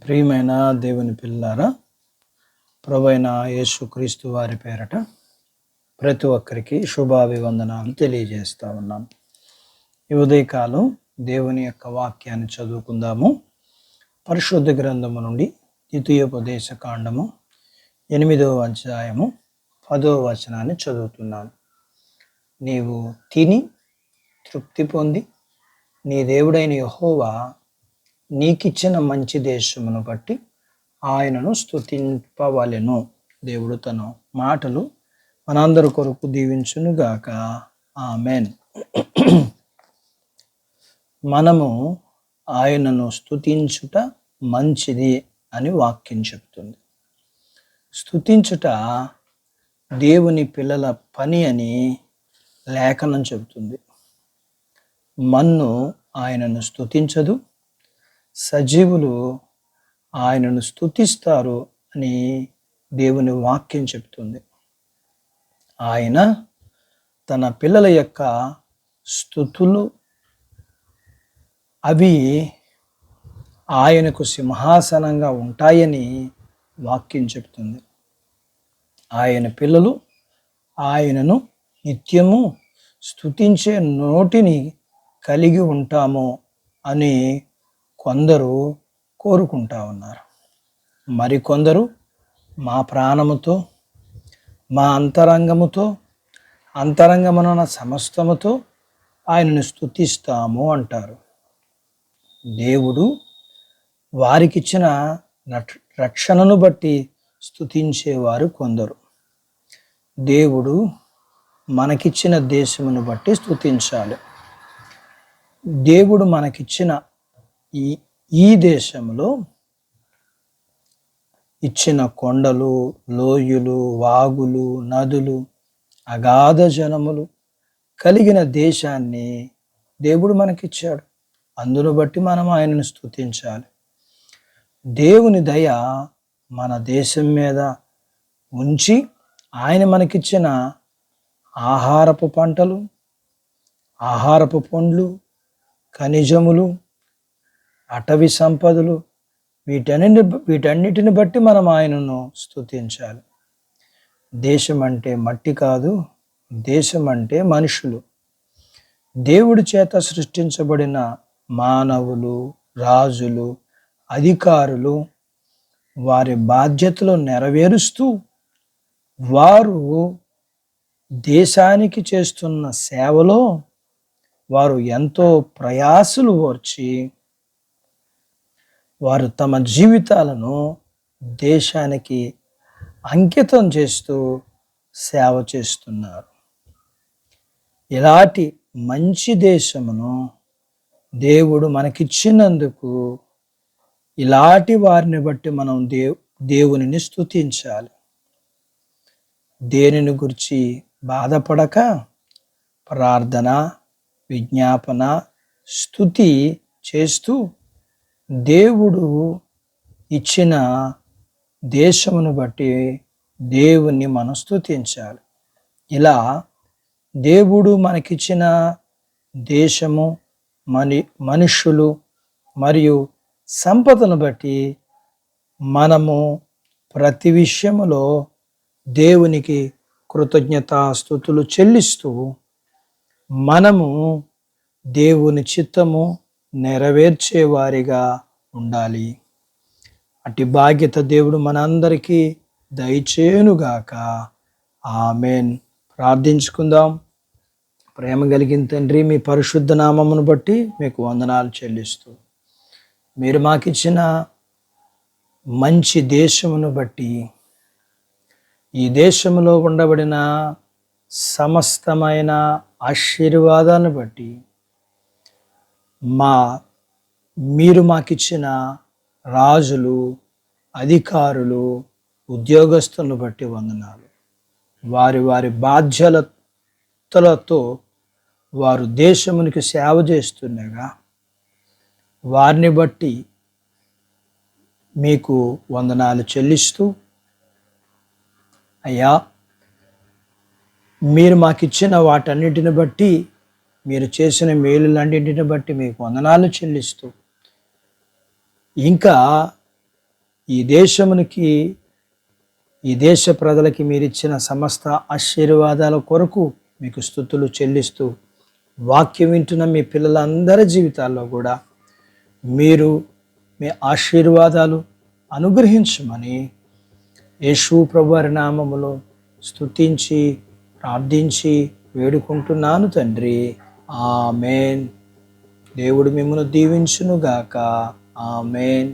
ప్రియమైన దేవుని పిల్లారా, ప్రభువైన యేసుక్రీస్తు వారి పేరట ప్రతి ఒక్కరికి శుభాభివందనాలు తెలియజేస్తా ఉన్నాను. ఈ ఉదయకాలం దేవుని యొక్క వాక్యాన్ని చదువుకుందాము. పరిశుద్ధ గ్రంథము నుండి ద్వితీయోపదేశ కాండము 8వ అధ్యాయము 10వ వచనాన్ని చదువుతున్నాను. నీవు తిని తృప్తి పొంది నీ దేవుడైన యెహోవా నీకిచ్చిన మంచి దేశమును బట్టి ఆయనను స్తుతింపవలెను. దేవుడు తన మాటలు మనందరి కొరకు దీవించునుగాక. ఆమెన్. మనము ఆయనను స్తుతించుట మంచిది అని వాక్యం చెప్తుంది. స్తుతించుట దేవుని పిల్లల పని అని లేఖనం చెబుతుంది. మన్ను ఆయనను స్తుతించదు, సజీవులు ఆయనను స్తుతిస్తారు అని దేవుని వాక్యం చెప్తుంది. ఆయన తన పిల్లల యొక్క స్తుతులు అవి ఆయనకు సింహాసనంగా ఉంటాయని వాక్యం చెప్తుంది. ఆయన పిల్లలు ఆయనను నిత్యము స్తుతించే నోటిని కలిగి ఉంటాము అని కొందరు కోరుకుంటా ఉన్నారు. మరికొందరు మా ప్రాణముతో, మా అంతరంగమున సమస్తముతో ఆయనను స్తుతిస్తాము అంటారు. దేవుడు వారికిచ్చిన రక్షణను బట్టి స్తుతించేవారు కొందరు. దేవుడు మనకిచ్చిన దేశమును బట్టి స్తుతించాలి. దేవుడు మనకిచ్చిన ఈ దేశంలో ఇచ్చిన కొండలు, లోయలు, వాగులు, నదులు, అగాధ జనములు కలిగిన దేశాన్ని దేవుడు మనకిచ్చాడు. అందును బట్టి మనం ఆయనను స్తుతించాలి. దేవుని దయ మన దేశం మీద ఉంచి ఆయన మనకిచ్చిన ఆహారపు పంటలు, ఆహారపు పండ్లు, ఖనిజములు, అటవీ సంపదలు వీటన్నిటిని బట్టి మనం ఆయనను స్తుతించాలి. దేశం అంటే మట్టి కాదు, దేశం అంటే మనుషులు. దేవుడి చేత సృష్టించబడిన మానవులు, రాజులు, అధికారులు వారి బాధ్యతలు నెరవేరుస్తూ వారు దేశానికి చేస్తున్న సేవలో వారు ఎంతో ప్రయాసలు ఓర్చి వారు తమ జీవితాలను దేశానికి అంకితం చేస్తూ సేవ చేస్తున్నారు. ఇలాంటి మంచి దేశమును దేవుడు మనకిచ్చినందుకు ఇలాంటి వారిని బట్టి మనం దేవునిని స్తుతించాలి. దేనిని గురించి బాధపడక ప్రార్థన, విజ్ఞాపన, స్తుతి చేస్తూ దేవుడు ఇచ్చిన దేశమును బట్టి దేవుణ్ణి మనం స్తుతించాలి. ఇలా దేవుడు మనకిచ్చిన దేశము, మనుషులు మరియు సంపదను బట్టి మనము ప్రతి విషయములో దేవునికి కృతజ్ఞతాస్తుతులు చెల్లిస్తూ మనము దేవుని చిత్తము నెరవేర్చేవారిగా ఉండాలి. అట్టి బాధ్యత దేవుడు మనందరికీ దయచేయునుగాక. ఆమెన్. ప్రార్థించుకుందాం. ప్రేమ కలిగిన తండ్రి, మీ పరిశుద్ధ నామమును బట్టి మీకు వందనాలు చెల్లిస్తూ మీరు మాకిచ్చిన మంచి దేశమును బట్టి, ఈ దేశంలో ఉండబడిన సమస్తమైన ఆశీర్వాదాలను బట్టి మీరు మాకిచ్చిన రాజులు, అధికారులు, ఉద్యోగస్తులను బట్టి వందనాలు. వారి వారి బాధ్యతలతో వారు దేశమునికి సేవ చేస్తుండగా వారిని బట్టి మీకు వందనాలు చెల్లిస్తూ, అయ్యా మీరు మాకిచ్చిన వాటన్నిటిని బట్టి, మీరు చేసిన మేలులన్నింటిని బట్టి మీకు వందనాలు చెల్లిస్తూ, ఇంకా ఈ దేశమునికి, ఈ దేశ ప్రజలకి మీరిచ్చిన సమస్త ఆశీర్వాదాల కొరకు మీకు స్తుతులు చెల్లిస్తూ, వాక్యం వింటున్న మీ పిల్లలందరి జీవితాల్లో కూడా మీరు మీ ఆశీర్వాదాలు అనుగ్రహించమని యేసు ప్రభువారి నామములో స్తుతించి ప్రార్థించి వేడుకుంటున్నాను తండ్రి. ఆమేన్. దేవుడు మిమ్మల్ని దీవించునుగాక. ఆమేన్.